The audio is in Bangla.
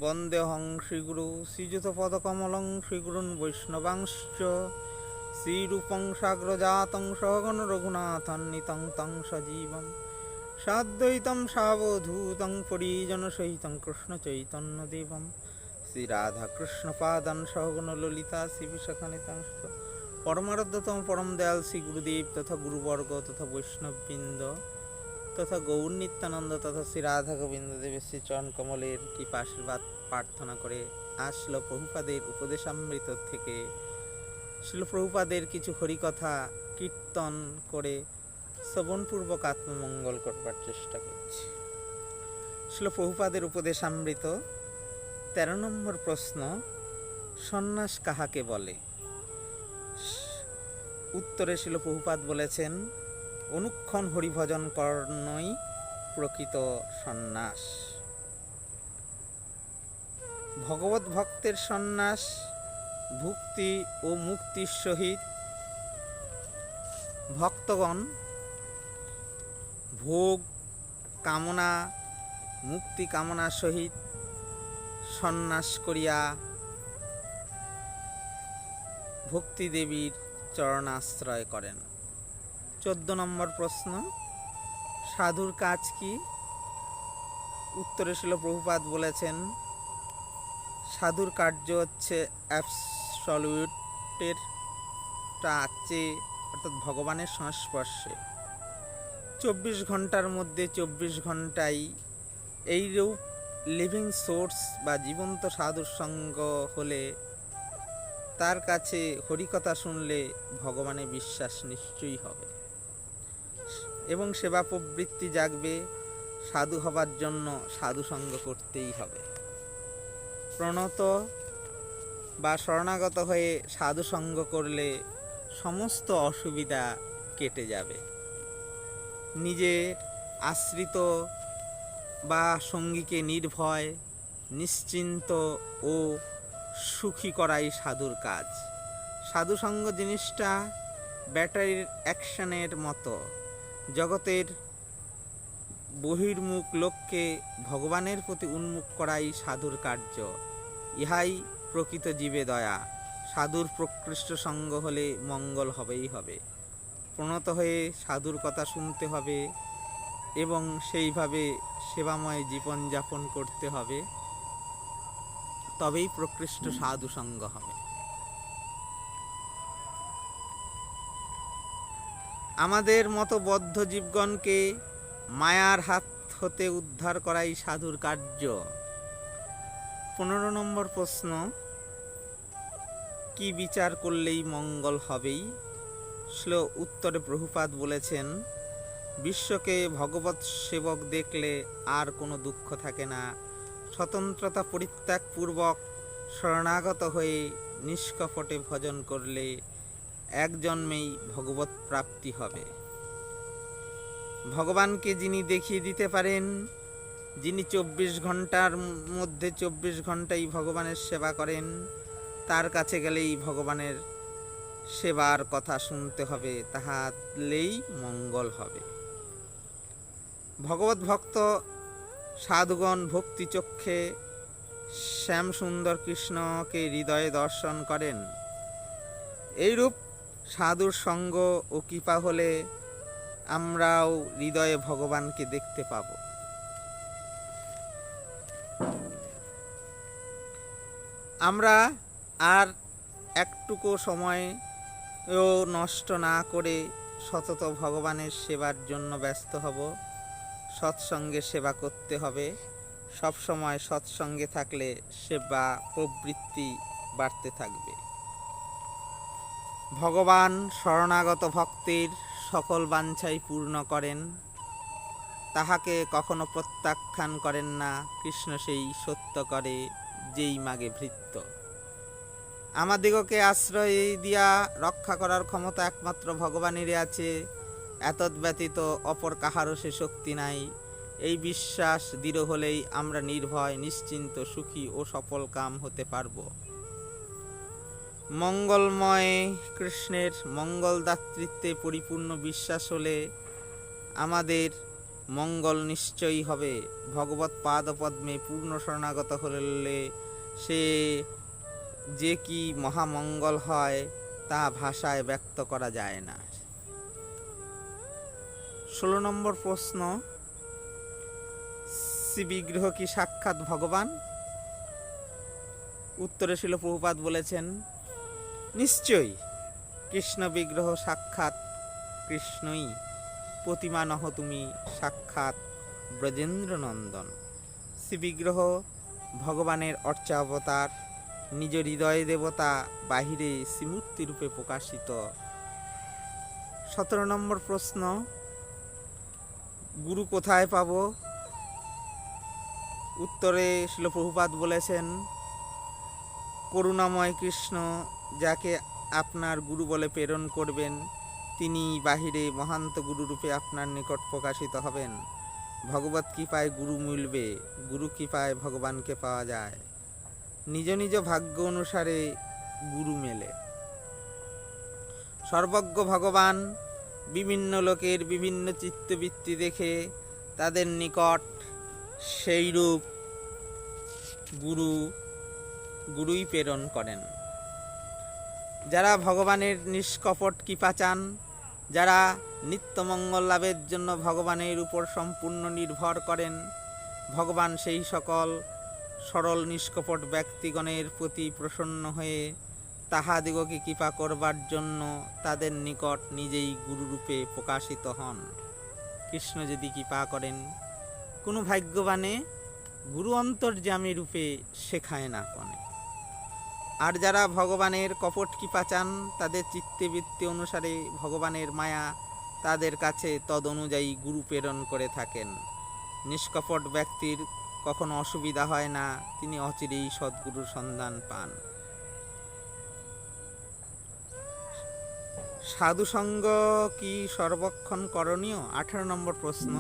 বন্দেহং শ্রীগুরু শ্রীযুতপদকমলং শ্রীগুরুন বৈষ্ণবাংশ্চ শ্রীরূপং সাগ্রজাতং সহগণ রঘুনাথান্বিতং তং সজীবং সাদ্বৈতং সাবধূতং পরিজনসহিতং কৃষ্ণচৈতন্যদেবং শ্রীরাধাকৃষ্ণপাদান সহগণ ললিতা শ্রীবিশাখানিতাংশ পরমারাধ্যতম পরম দয়াল শ্রী গুরুদেব তথা গুরুবর্গ তথা বৈষ্ণববৃন্দ তথা গৌর নিত্যানন্দ তথা শ্রী রাধা গোবিন্দ দেবের শ্রী চরণ কমলের কৃপা আশীর্বাদ প্রার্থনা করে আসলো প্রভুপাদের উপদেশামৃত থেকে শিল প্রভুপাদের কিছু হরিকথা কীর্তন করে শ্রবণপূর্বক আত্মমঙ্গল করবার চেষ্টা করছি। শিল প্রভুপাদের উপদেশামৃত 13 নম্বর প্রশ্ন, সন্ন্যাস কাহাকে বলে? উত্তরে শিল প্রভুপাদ বলেছেন, অনুক্ষণ হরিভজন কর্ণই প্রকৃত সন্ন্যাস। ভগবত ভক্তের সন্ন্যাস ভক্তি ও মুক্তির সহিত ভক্তগণ ভোগ কামনা মুক্তি কামনার সহিত সন্ন্যাস করিয়া ভক্তি দেবীর চরণাশ্রয় করেন। 14 নম্বর প্রশ্ন, সাধুর কাজ কি? উত্তরে শিল প্রভুপাদ বলেছেন, সাধুর কার্য হচ্ছে অ্যাবসলিউটের টাচে অর্থাৎ ভগবানের সংস্পর্শে 24 ঘন্টার মধ্যে 24 ঘন্টায় এইরূপ লিভিং সোর্স বা জীবন্ত সাধুর সঙ্গ হলে তার কাছে হরিকথা শুনলে ভগবানে বিশ্বাস নিশ্চয়ই হবে এবং সেবা প্রবৃত্তি জাগবে। সাধু হবার জন্য সাধু সঙ্গ করতেই হবে। প্রণত বা শরণাগত হয়ে সাধু সঙ্গ করলে সমস্ত অসুবিধা কেটে যাবে। নিজের আশ্রিত বা সঙ্গীকে নির্ভয় নিশ্চিন্ত ও সুখী করাই সাধুর কাজ। সাধু সঙ্গ জিনিসটা ব্যাটারির অ্যাকশনের মতো, জগতের বহির্মুখ লোককে ভগবানের প্রতি উন্মুখ করাই সাধুর কার্য। ইহাই প্রকৃত জীবে দয়া। সাধুর প্রকৃষ্ট সঙ্গ হলে মঙ্গল হবেই হবে। প্রণত হয়ে সাধুর কথা শুনতে হবে এবং সেইভাবে সেবাময় জীবনযাপন করতে হবে, তবেই প্রকৃষ্ট সাধু সঙ্গ হবে। আমাদের মতো বদ্ধ জীবগণকে মায়ার হাত হতে উদ্ধার করাই সাধুর কার্য। 15 নম্বর প্রশ্ন, কি বিচার করলেই মঙ্গল হবেই? উত্তরে প্রভুপাদ বলেছেন, বিশ্বকে ভগবৎ সেবক দেখলে আর কোনো দুঃখ থাকে না। স্বতন্ত্রতা পরিত্যাগপূর্বক শরণাগত হয়ে নিষ্কপটে ভজন করলে এক জন্মেই ভগবৎ প্রাপ্তি হবে। ভগবানকে যিনি দেখিয়ে দিতে পারেন, যিনি 24 ঘন্টার মধ্যে 24 ঘন্টাই ভগবানের সেবা করেন, তার কাছে গেলেই ভগবানের সেবার কথা শুনতে হবে, তাহলেই মঙ্গল হবে। ভগবত ভক্ত সাধুগণ ভক্তি চক্ষে শ্যাম সুন্দর কৃষ্ণকে হৃদয়ে দর্শন করেন। এইরূপ সাধুর সঙ্গ ও কৃপা হলে আমরাও হৃদয়ে ভগবানকে দেখতে পাব। আমরা আর একটুকু সময়ও নষ্ট না করে সতত ভগবানের সেবার জন্য ব্যস্ত হব। সৎসঙ্গে সেবা করতে হবে। সবসময় সৎসঙ্গে থাকলে সেবা প্রবৃত্তি বাড়তে থাকবে। ভগবান শরণাগত ভক্তের সকল বাঞ্ছাই পূর্ণ করেন, তাহাকে কখনো প্রত্যাখ্যান করেন না। কৃষ্ণ সেই সত্য করে যেই মাগে ভৃত্য। আমাদিগকে আশ্রয় দিয়া রক্ষা করার ক্ষমতা একমাত্র ভগবানেরই আছে। এতদ্ব্যতীত অপর কাহারও সে শক্তি নাই। এই বিশ্বাস দৃঢ় হলেই আমরা নির্ভয় নিশ্চিন্ত সুখী ও সফল কাম হতে পারব। মঙ্গলময় কৃষ্ণের মঙ্গলদাতৃত্বে পরিপূর্ণ বিশ্বাস হলে আমাদের মঙ্গল নিশ্চয়ই হবে। ভগবৎ পাদ পদ্মে পূর্ণ শরণাগত হলে সে যে কি মহামঙ্গল হয় তা ভাষায় ব্যক্ত করা যায় না। 16 নম্বর প্রশ্ন, শ্রীবিগ্রহ কি সাক্ষাৎ ভগবান? উত্তরে শিল প্রভুপাদ বলেছেন, নিশ্চয়ই কৃষ্ণ বিগ্রহ সাক্ষাৎ কৃষ্ণই। প্রতিমা নহ তুমি সাক্ষাৎ ব্রজেন্দ্র নন্দন। শ্রীবিগ্রহ ভগবানের অর্চাবতার, নিজ হৃদয় দেবতা, বাহিরে শ্রীমূর্তি রূপে প্রকাশিত। 17 নম্বর প্রশ্ন, গুরু কোথায় পাব? উত্তরে শিল প্রভুপাদ বলেছেন, করুণাময় কৃষ্ণ যাকে আপনার গুরু বলে প্রেরণ করবেন, তিনি বাহিরে মহান্ত গুরুরূপে আপনার নিকট প্রকাশিত হবেন। ভগবত কৃপায় গুরু মিলবে, গুরু কৃপায় ভগবানকে পাওয়া যায়। নিজ নিজ ভাগ্য অনুসারে গুরু মেলে। সর্বজ্ঞ ভগবান বিভিন্ন লোকের বিভিন্ন চিত্তবৃত্তি দেখে তাদের নিকট সেইরূপ গুরুই প্রেরণ করেন। যারা ভগবানের নিষ্কপট কৃপা চান, যারা নিত্যমঙ্গল লাভের জন্য ভগবানের উপর সম্পূর্ণ নির্ভর করেন, ভগবান সেই সকল সরল নিষ্কপট ব্যক্তিগণের প্রতি প্রসন্ন হয়ে তাহাদিগকে কৃপা করবার জন্য তাদের নিকট নিজেই গুরুরূপে প্রকাশিত হন। কৃষ্ণ যদি কৃপা করেন, কোনো ভাগ্যবানে গুরু অন্তর্যামী রূপে শেখায় না কনে। আর যারা ভগবানের কপট কৃপা চান, তাদের চিত্তবৃত্তি অনুসারে ভগবানের মায়া তাদের কাছে তদ অনুযায়ী গুরু প্রেরণ করে থাকেন। নিষ্কপট ব্যক্তির কখনো অসুবিধা হয় না, তিনি অচিরেই সদ্গুরুর সন্ধান পান। সাধুসঙ্গ কি সর্বক্ষণ করণীয়? 18 নম্বর প্রশ্ন,